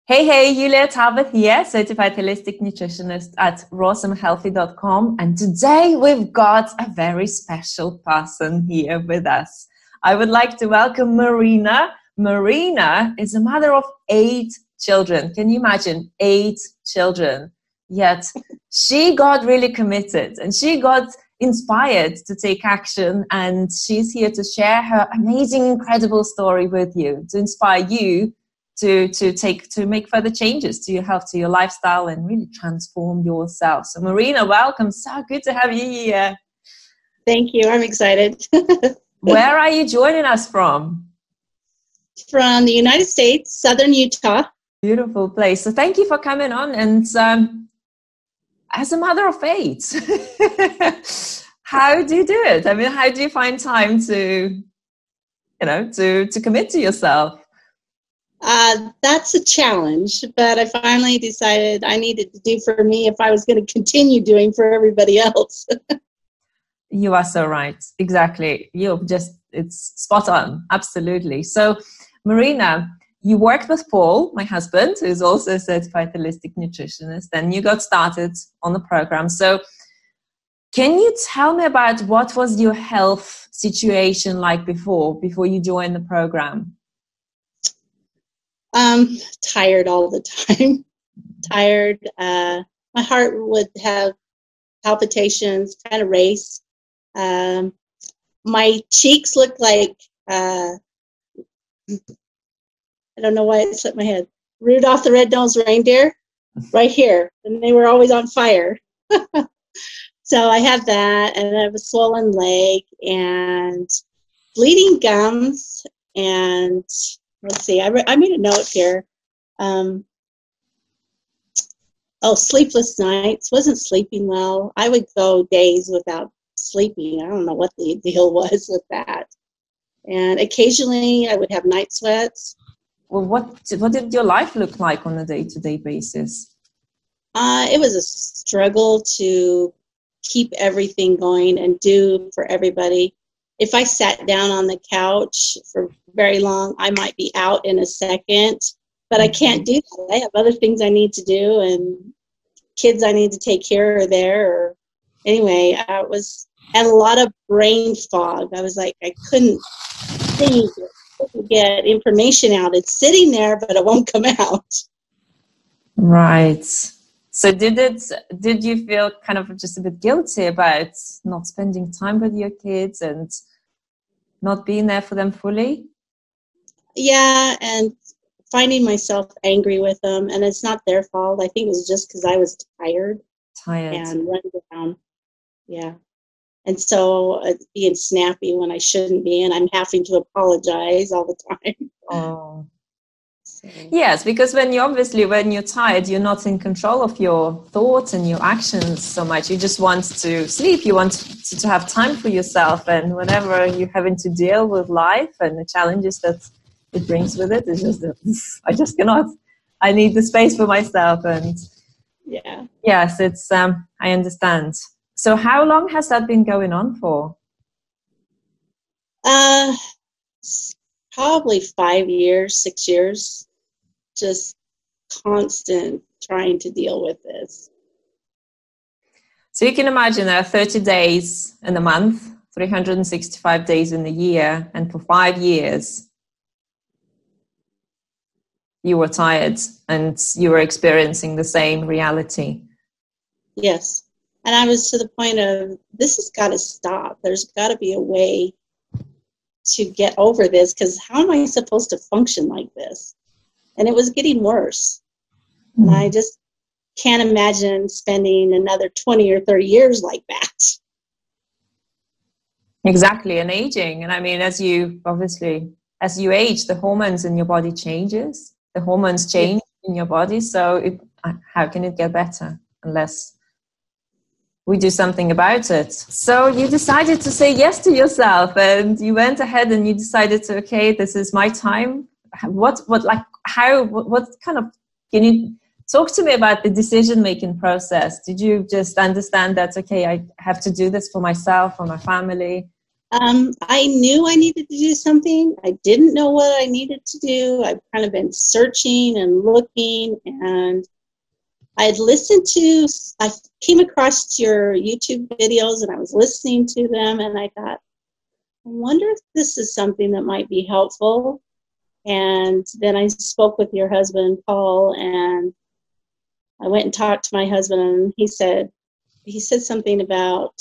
Hey, Julia Talbot here, certified holistic nutritionist at rawesomehealthy.com. And today we've got a very special person here with us. I would like to welcome Marina. Marina is a mother of 8 children. Can you imagine? 8 children. Yet she got really committed and she got inspired to take action, and she's here to share her amazing, incredible story with you, to inspire you to make further changes to your health, to your lifestyle, and really transform yourself. So Marina, welcome. So good to have you here. Thank you. I'm excited. Where are you joining us from? From the United States, Southern Utah. Beautiful place. So thank you for coming on. And as a mother of 8, how do you do it? I mean, how do you find time to commit to yourself? That's a challenge, but I finally decided I needed to do for me if I was going to continue doing for everybody else. You are so right. Exactly. It's spot on. Absolutely. So, Marina, you worked with Paul, my husband, who's also a certified holistic nutritionist, and you got started on the program. So can you tell me about what was your health situation like before you joined the program? Tired all the time. Tired. My heart would have palpitations, kind of race. My cheeks looked like, I don't know why it slipped my head, Rudolph the Red-Nosed Reindeer, right here. And they were always on fire. So I had that, and I have a swollen leg and bleeding gums, and let's see, I made a note here. Sleepless nights. Wasn't sleeping well. I would go days without sleeping. I don't know what the deal was with that. And occasionally I would have night sweats. Well, what did your life look like on a day-to-day basis? It was a struggle to keep everything going and do for everybody. If I sat down on the couch for very long, I might be out in a second, but I can't do that. I have other things I need to do and kids I need to take care of there. Or anyway, I had a lot of brain fog. I was like, I couldn't think, couldn't get information out. It's sitting there, but it won't come out. Right. So did you feel kind of just a bit guilty about not spending time with your kids and not being there for them fully? Yeah, and finding myself angry with them, and it's not their fault. I think it was just because I was tired and run down. Yeah. And so being snappy when I shouldn't be, and I'm having to apologize all the time. Oh. Yes, because when you're tired, you're not in control of your thoughts and your actions so much. You just want to sleep. You want to have time for yourself, and whenever you're having to deal with life and the challenges that it brings with it, it's just I just cannot. I need the space for myself, and yeah. Yes, it's I understand. So, how long has that been going on for? Probably 5 years, 6 years. Just constant trying to deal with this. So you can imagine there are 30 days in a month, 365 days in a year, and for 5 years you were tired and you were experiencing the same reality. Yes. And I was to the point of, this has got to stop. There's got to be a way to get over this, because how am I supposed to function like this? And it was getting worse. And I just can't imagine spending another 20 or 30 years like that. Exactly, and aging. And I mean, as you age, the hormones in your body changes. The hormones change in your body. So how can it get better unless we do something about it? So you decided to say yes to yourself, and you went ahead and you decided to, okay, this is my time. What kind of, can you talk to me about the decision-making process? Did you just understand that, okay, I have to do this for myself, for my family? I knew I needed to do something. I didn't know what I needed to do. I've kind of been searching and looking, and I came across your YouTube videos, and I was listening to them, and I thought, I wonder if this is something that might be helpful. And then I spoke with your husband, Paul, and I went and talked to my husband, and he said something about,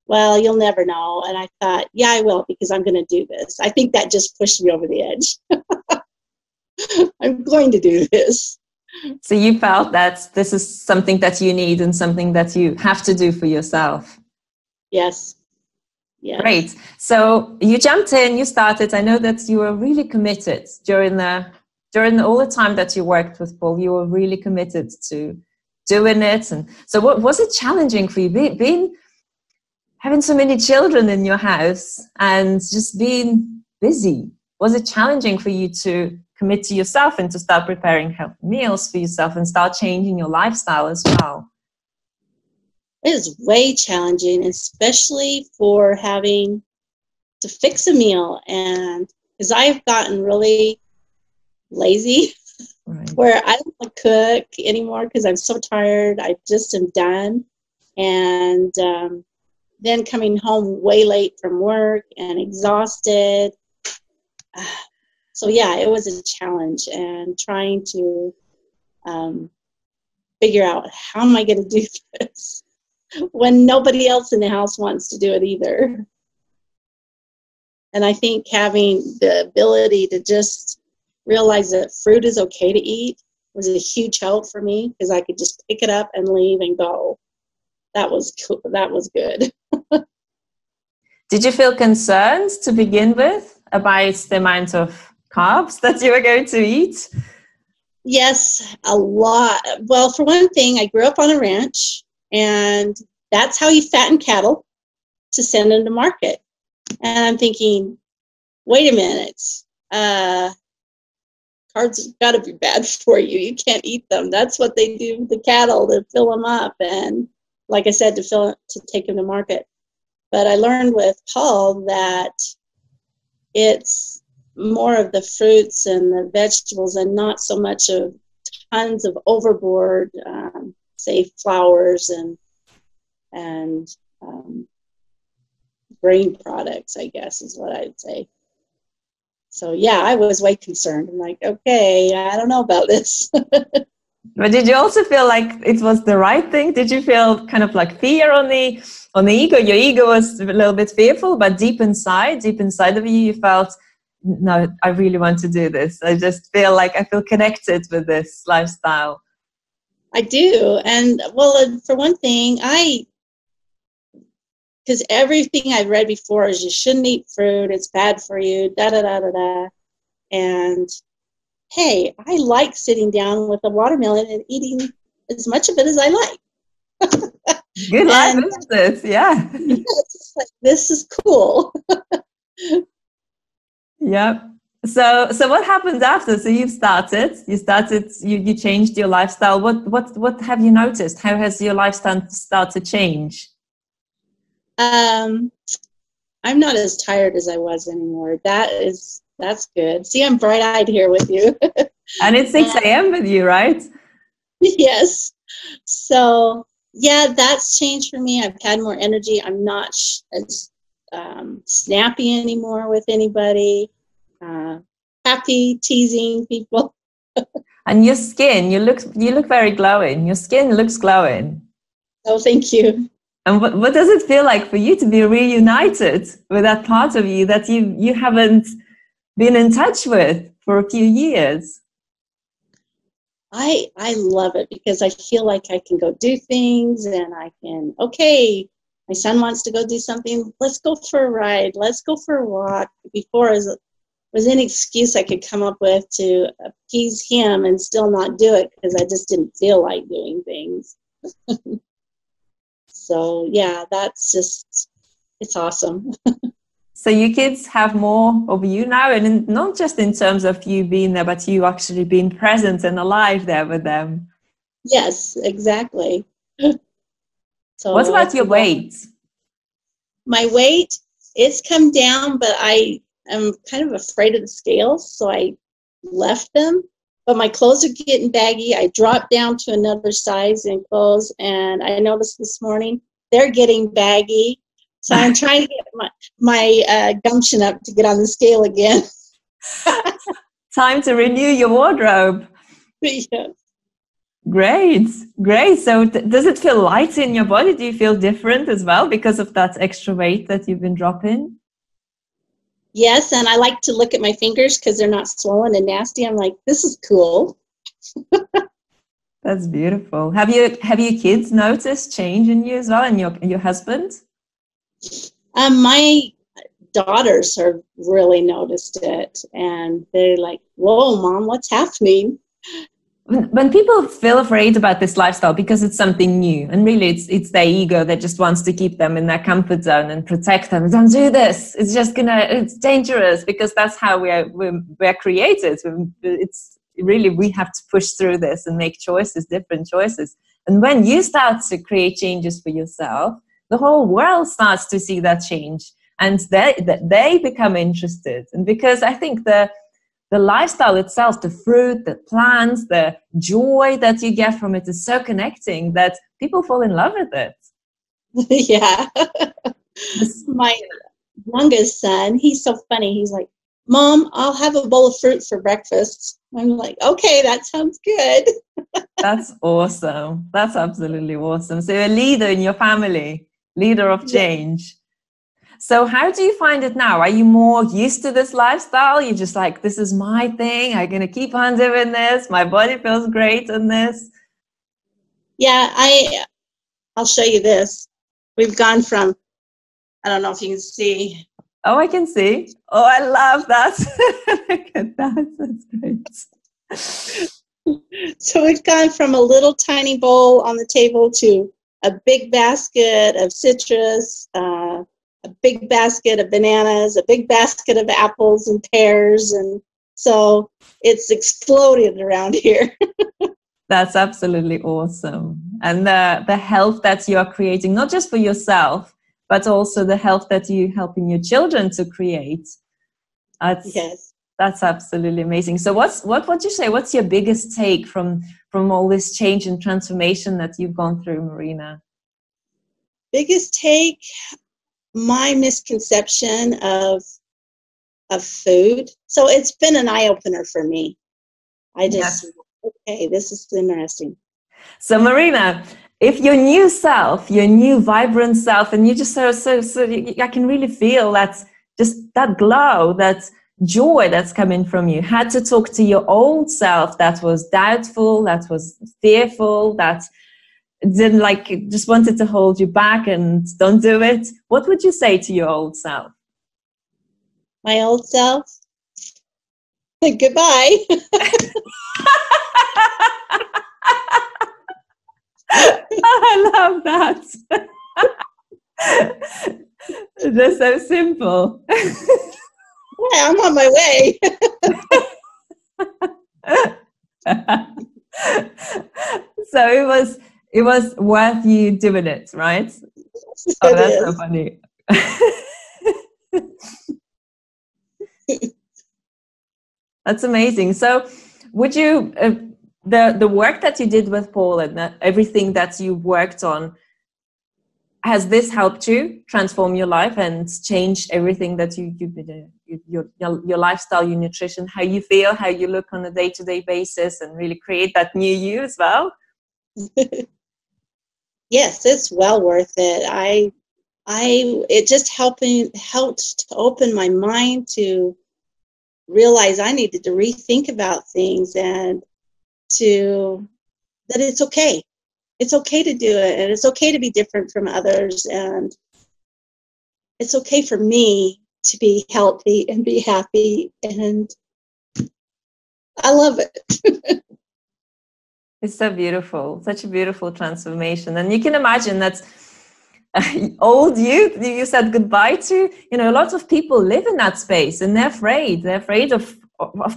well, you'll never know. And I thought, yeah, I will, because I'm going to do this. I think that just pushed me over the edge. I'm going to do this. So you felt that this is something that you need and something that you have to do for yourself. Yes. Yes. Great. So you jumped in, you started. I know that you were really committed during all the time that you worked with Paul. You were really committed to doing it. And so what was it challenging for you, having so many children in your house and just being busy? Was it challenging for you to commit to yourself and to start preparing healthy meals for yourself and start changing your lifestyle as well? It is way challenging, especially for having to fix a meal. And because I've gotten really lazy, right, where I don't want to cook anymore because I'm so tired. I just am done. And then coming home way late from work and exhausted. So yeah, it was a challenge, and trying to figure out, how am I going to do this when nobody else in the house wants to do it either. And I think having the ability to just realize that fruit is okay to eat was a huge help for me, because I could just pick it up and leave and go. That was cool. That was good. Did you feel concerned to begin with about the amount of carbs that you were going to eat? Yes, a lot. Well, for one thing, I grew up on a ranch, and that's how you fatten cattle, to send them to market. And I'm thinking, wait a minute, carbs have got to be bad for you. You can't eat them. That's what they do with the cattle, to fill them up, and like I said, to take them to market. But I learned with Paul that it's more of the fruits and the vegetables, and not so much of tons of overboard, say, flours and grain products, I guess is what I'd say. So yeah, I was way concerned. I'm like, okay, I don't know about this. But did you also feel like it was the right thing? Did you feel kind of like fear on the ego? Your ego was a little bit fearful, but deep inside of you felt, no, I really want to do this. I just feel like I feel connected with this lifestyle. I do. And well, for one thing, because everything I've read before is you shouldn't eat fruit, it's bad for you, da-da-da-da-da. And hey, I like sitting down with a watermelon and eating as much of it as I like. Good life, isn't it? Yeah. It's like, this is cool. Yep. So what happened after? So you changed your lifestyle. What have you noticed? How has your lifestyle started to change? I'm not as tired as I was anymore. That's good. See, I'm bright-eyed here with you. And it's 6 a.m. with you, right? Yes. So yeah, that's changed for me. I've had more energy. I'm not as snappy anymore with anybody. Happy teasing people. And your skin, you look very glowing. Your skin looks glowing. Oh, thank you. And what does it feel like for you to be reunited with that part of you that you haven't been in touch with for a few years? I love it, because I feel like I can go do things, and I can, okay, my son wants to go do something, let's go for a ride, let's go for a walk. Before was any excuse I could come up with to appease him and still not do it, because I just didn't feel like doing things. So yeah, it's awesome. So your kids have more of you now, and not just in terms of you being there, but you actually being present and alive there with them. Yes, exactly. So what about your weight? My weight? It's come down, but I am kind of afraid of the scales, so I left them. But my clothes are getting baggy. I dropped down to another size in clothes, and I noticed this morning they're getting baggy. So I'm trying to get my gumption up to get on the scale again. Time to renew your wardrobe. Yes. Great, great. So does it feel light in your body? Do you feel different as well because of that extra weight that you've been dropping? Yes, and I like to look at my fingers because they're not swollen and nasty. I'm like, this is cool. That's beautiful. Have your kids noticed change in you as well, and your husband? My daughters have really noticed it, and they're like, whoa, Mom, what's happening? When people feel afraid about this lifestyle because it's something new, and really it's their ego that just wants to keep them in their comfort zone and protect them. Don't do this. It's just it's dangerous, because that's how we're created. It's really, we have to push through this and make choices, different choices. And when you start to create changes for yourself, the whole world starts to see that change, and they become interested. And because I think the lifestyle itself, the fruit, the plants, the joy that you get from it is so connecting that people fall in love with it. Yeah. My youngest son, he's so funny. He's like, Mom, I'll have a bowl of fruit for breakfast. I'm like, okay, that sounds good. That's awesome. That's absolutely awesome. So you're a leader in your family, leader of change. So how do you find it now? Are you more used to this lifestyle? You're just like, this is my thing. I'm going to keep on doing this. My body feels great in this. Yeah, I'll show you this. We've gone from, I don't know if you can see. Oh, I can see. Oh, I love that. Look at that. That's great. So we've gone from a little tiny bowl on the table to a big basket of citrus, a big basket of bananas, a big basket of apples and pears. And so it's exploded around here. That's absolutely awesome. And the health that you are creating, not just for yourself, but also the health that you're helping your children to create. That's absolutely amazing. So what would you say? What's your biggest take from all this change and transformation that you've gone through, Marina? Biggest take, my misconception of food. So it's been an eye-opener for me. Okay, this is interesting. So Marina, if your new self, your new vibrant self, and you just so I can really feel that, just that glow, that joy that's coming from you, had to talk to your old self that was doubtful, that was fearful, that didn't just wanted to hold you back and don't do it, what would you say to your old self? My old self? Goodbye. I love that. Just so simple. Yeah, I'm on my way. So it was worth you doing it, right? Oh, that's so funny. That's amazing. So would you, the work that you did with Paul and everything that you worked on, has this helped you transform your life and change everything that your lifestyle, your nutrition, how you feel, how you look on a day-to-day basis, and really create that new you as well? Yes, it's well worth it. It just helped to open my mind to realize I needed to rethink about things, and that it's okay. It's okay to do it, and it's okay to be different from others, and it's okay for me to be healthy and be happy, and I love it. It's so beautiful, such a beautiful transformation. And you can imagine that old you said goodbye to, a lot of people live in that space, and they're afraid of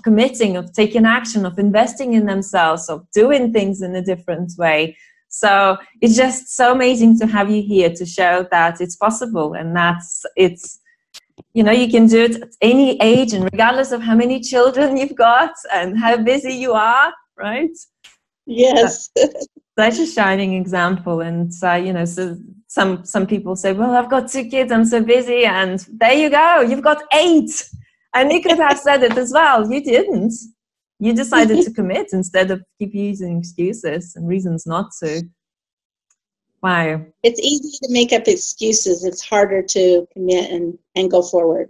committing, of taking action, of investing in themselves, of doing things in a different way. So it's just so amazing to have you here to show that it's possible, and you know, you can do it at any age and regardless of how many children you've got and how busy you are, right? Yes. Such a shining example. And you know, so some people say, well, I've got 2 kids, I'm so busy, and there you go, you've got 8. And you could have said it as well. You didn't. You decided to commit instead of keep using excuses and reasons not to. Wow. It's easy to make up excuses. It's harder to commit and go forward.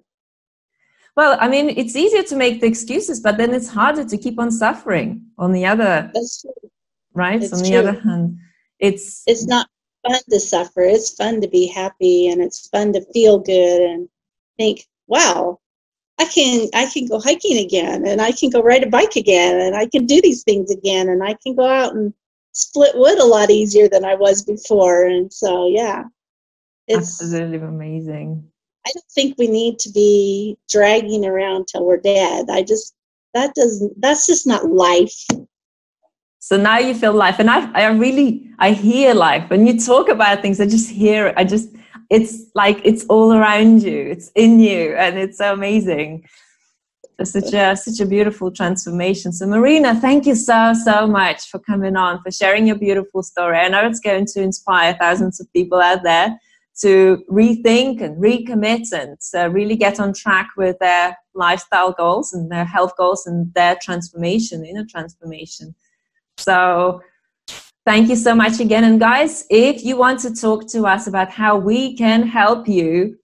Well, I mean, it's easier to make the excuses, but then it's harder to keep on suffering on the other. That's true. Right? It's on the true. other hand, it's not fun to suffer. It's fun to be happy, and it's fun to feel good and think, wow, I can go hiking again, and I can go ride a bike again, and I can do these things again, and I can go out and split wood a lot easier than I was before. And so, yeah, it's absolutely amazing. I don't think we need to be dragging around till we're dead. That's just not life. So now you feel life, and I hear life. When you talk about things, I just hear it. It's like it's all around you, it's in you, and it's so amazing. It's such a beautiful transformation. So Marina, thank you so much for coming on, for sharing your beautiful story. I know it's going to inspire thousands of people out there to rethink and recommit and really get on track with their lifestyle goals and their health goals and their transformation, inner transformation. So thank you so much again. And guys, if you want to talk to us about how we can help you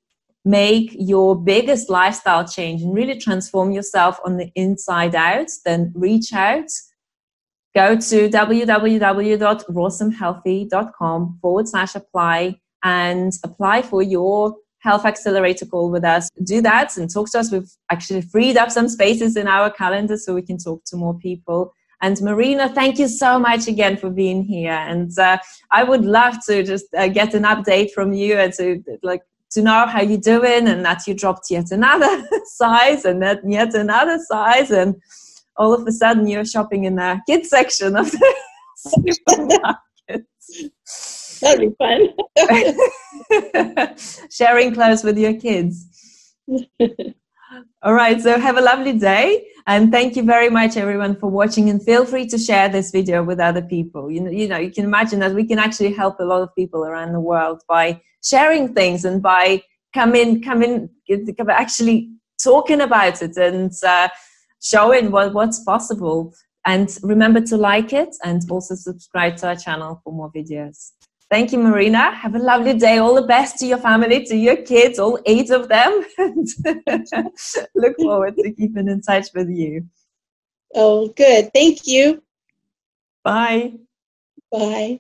make your biggest lifestyle change and really transform yourself on the inside out, then reach out. Go to www.rossumhealthy.com/apply and apply for your Health Accelerator call with us. Do that and talk to us. We've actually freed up some spaces in our calendar so we can talk to more people. And Marina, thank you so much again for being here. And I would love to just get an update from you and to know how you're doing, and that you dropped yet another size and then yet another size, and all of a sudden you're shopping in the kids section of the supermarket. That'd be fun. Sharing clothes with your kids. All right, so have a lovely day, and thank you very much everyone for watching, and feel free to share this video with other people. You know, you can imagine that we can actually help a lot of people around the world by sharing things and by actually talking about it and showing what's possible. And remember to like it and also subscribe to our channel for more videos. Thank you, Marina. Have a lovely day. All the best to your family, to your kids, all 8 of them. Look forward to keeping in touch with you. Oh, good. Thank you. Bye. Bye.